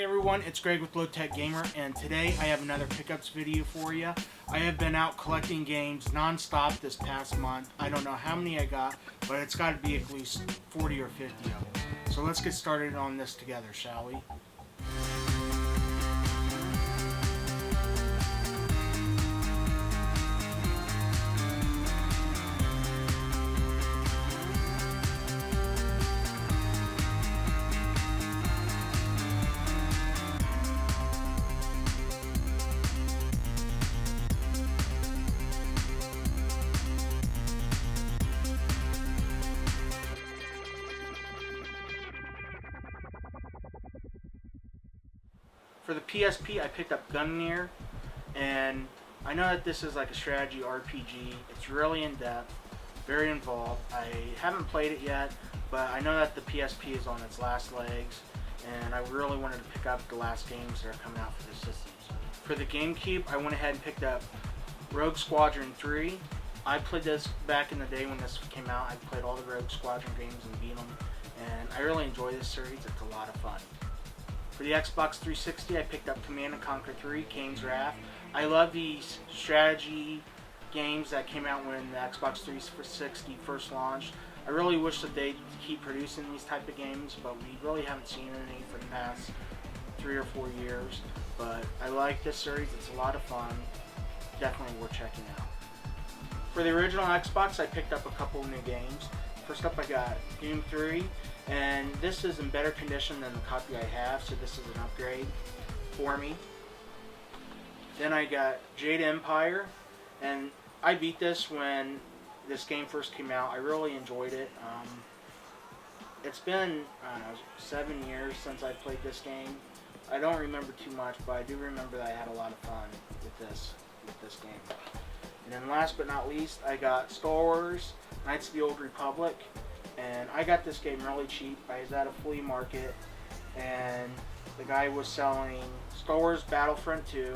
Hey everyone, it's Greg with Low Tech Gamer, and today I have another pickups video for you. I have been out collecting games non-stop this past month. I don't know how many I got, but it's got to be at least 40 or 50 of them. So let's get started on this together, shall we? For the PSP, I picked up Gungnir, and I know that this is like a strategy RPG. It's really in-depth, very involved. I haven't played it yet, but I know that the PSP is on its last legs, and I really wanted to pick up the last games that are coming out for the systems. For the GameCube, I went ahead and picked up Rogue Squadron 3. I played this back in the day when this came out. I played all the Rogue Squadron games and beat them, and I really enjoy this series. It's a lot of fun. For the Xbox 360, I picked up Command & Conquer 3, Kane's Wrath. I love these strategy games that came out when the Xbox 360 first launched. I really wish that they'd keep producing these type of games, but we really haven't seen any for the past 3 or 4 years. But I like this series. It's a lot of fun. Definitely worth checking out. For the original Xbox, I picked up a couple new games. First up, I got Doom 3. And this is in better condition than the copy I have, so this is an upgrade for me. Then I got Jade Empire, and I beat this when this game first came out. I really enjoyed it. It's been, I don't know, 7 years since I played this game. I don't remember too much, but I do remember that I had a lot of fun with this game. And then last but not least, I got Star Wars Knights of the Old Republic. And I got this game really cheap. I was at a flea market, and the guy was selling Star Wars Battlefront 2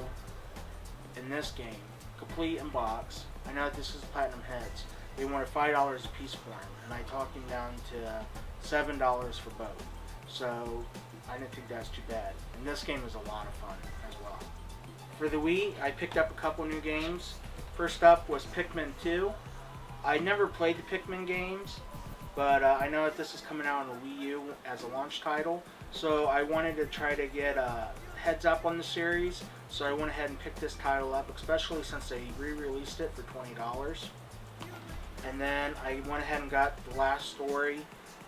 in this game, complete in box. I know that this is Platinum Heads. They wanted $5 a piece for him, and I talked him down to $7 for both. So I didn't think that's too bad. And this game is a lot of fun as well. For the Wii, I picked up a couple new games. First up was Pikmin 2. I never played the Pikmin games, but I know that this is coming out on the Wii U as a launch title, so I wanted to try to get a heads up on the series, so I went ahead and picked this title up, especially since they re-released it for $20. And then I went ahead and got The Last Story.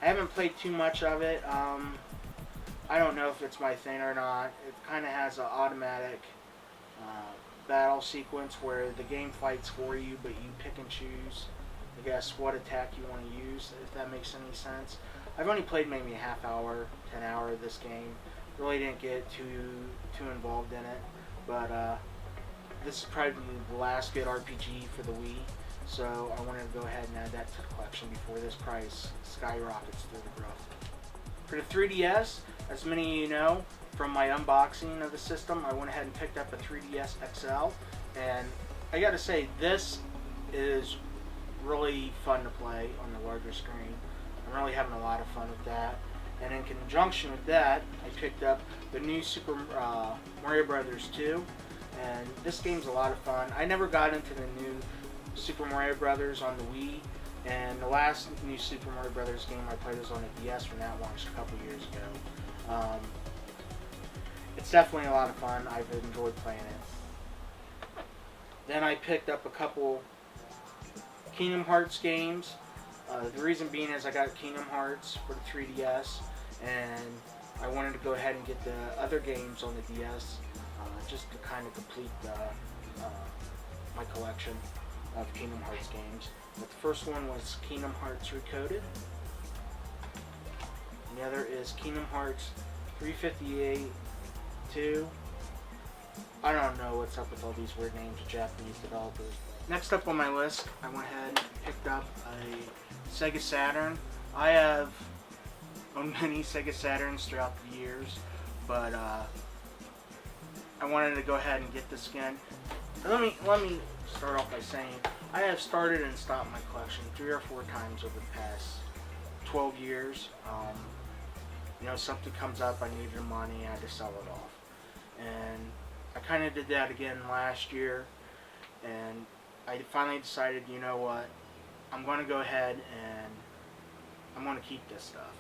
I haven't played too much of it. I don't know if it's my thing or not. It kind of has an automatic battle sequence where the game fights for you, but you pick and choose, I guess, what attack you want to use, if that makes any sense. I've only played maybe a half hour, 10 hour of this game. Really didn't get too involved in it, but this is probably the last good RPG for the Wii, so I wanted to go ahead and add that to the collection before this price skyrockets through the roof. For the 3DS, as many of you know from my unboxing of the system, I went ahead and picked up a 3DS XL, and I gotta say, this is really fun to play on the larger screen. I'm really having a lot of fun with that. And in conjunction with that, I picked up the new Super Mario Brothers 2, and this game's a lot of fun. I never got into the new Super Mario Brothers on the Wii, and the last new Super Mario Brothers game I played was on the DS when that launched a couple years ago. It's definitely a lot of fun. I've enjoyed playing it. Then I picked up a couple Kingdom Hearts games. The reason being is I got Kingdom Hearts for the 3DS, and I wanted to go ahead and get the other games on the DS just to kind of complete my collection of Kingdom Hearts games. But the first one was Kingdom Hearts Recoded, and the other is Kingdom Hearts 358 2. I don't know what's up with all these weird names of Japanese developers. Next up on my list, I went ahead and picked up a Sega Saturn. I have owned many Sega Saturns throughout the years, but I wanted to go ahead and get this again. Let me start off by saying I have started and stopped my collection 3 or 4 times over the past 12 years. You know, something comes up, I needed money, I had to sell it off. And I kind of did that again last year, and I finally decided, you know what, I'm going to go ahead and I'm going to keep this stuff.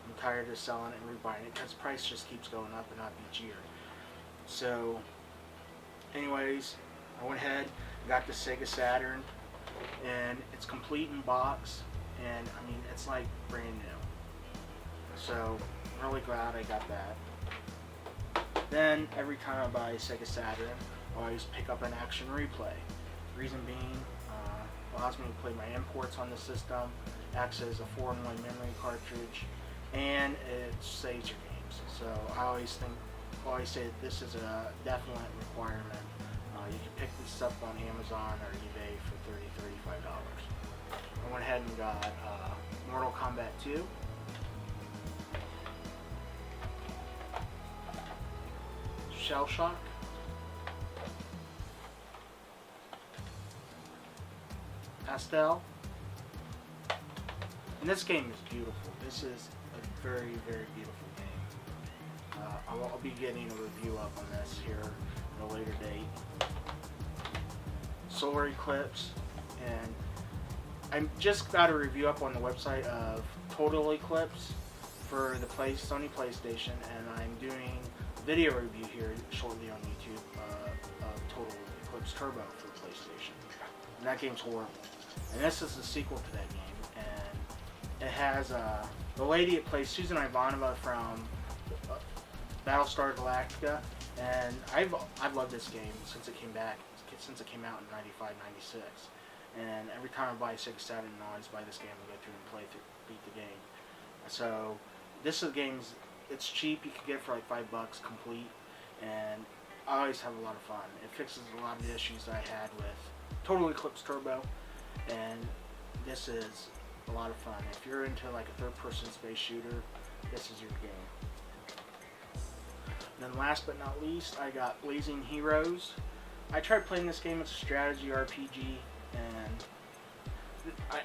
I'm tired of selling it and rebuying it because the price just keeps going up and up each year. So, anyways, I went ahead, got the Sega Saturn, and it's complete in box, and I mean, it's like brand new. So, I'm really glad I got that. Then, every time I buy a Sega Saturn, I always pick up an Action Replay. Reason being, allows me to play my imports on the system, acts as a 4-in-1 memory cartridge, and it saves your games. So I always say that this is a definite requirement. You can pick this up on Amazon or eBay for $30–$35. I went ahead and got Mortal Kombat 2. Shell Shock. Pastel. And this game is beautiful. This is a very, very beautiful game. I'll be getting a review up on this here at a later date. Solar Eclipse, and I just got a review up on the website of Total Eclipse for the Sony PlayStation, and I'm doing a video review here shortly on YouTube of Total Eclipse Turbo for PlayStation. And that game's horrible. And this is the sequel to that game, and it has the lady that plays Susan Ivanova from Battlestar Galactica, and I've loved this game since it came out in 95, 96. And every time I buy a Sega Saturn, I always buy this game and go through and beat the game. So this is it's cheap. You can get it for like $5 complete, and I always have a lot of fun. It fixes a lot of the issues that I had with Total Eclipse Turbo, and this is a lot of fun. If you're into like a third-person space shooter, this is your game. And then last but not least, I got Blazing Heroes. I tried playing this game. It's a strategy RPG, and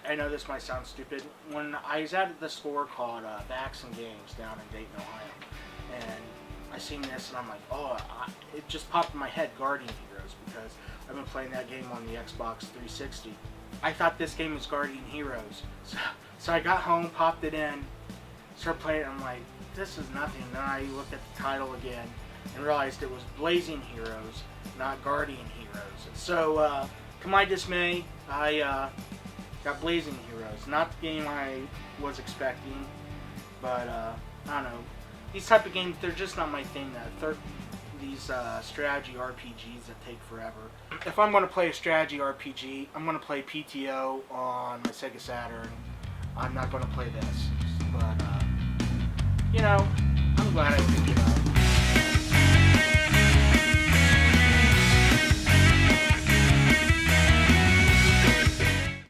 I know this might sound stupid. When I was at the store called Vax and Games down in Dayton, Ohio, and I seen this, and I'm like, oh, it just popped in my head, Guardian Heroes, because I've been playing that game on the Xbox 360. I thought this game was Guardian Heroes, so I got home, popped it in, started playing it, and I'm like, this is nothing. And then I looked at the title again and realized it was Blazing Heroes, not Guardian Heroes. So, to my dismay, I got Blazing Heroes. Not the game I was expecting, but I don't know. These type of games, they're just not my thing. These strategy RPGs that take forever. If I'm going to play a strategy RPG, I'm going to play PTO on my Sega Saturn. I'm not going to play this. But, you know, I'm glad I did.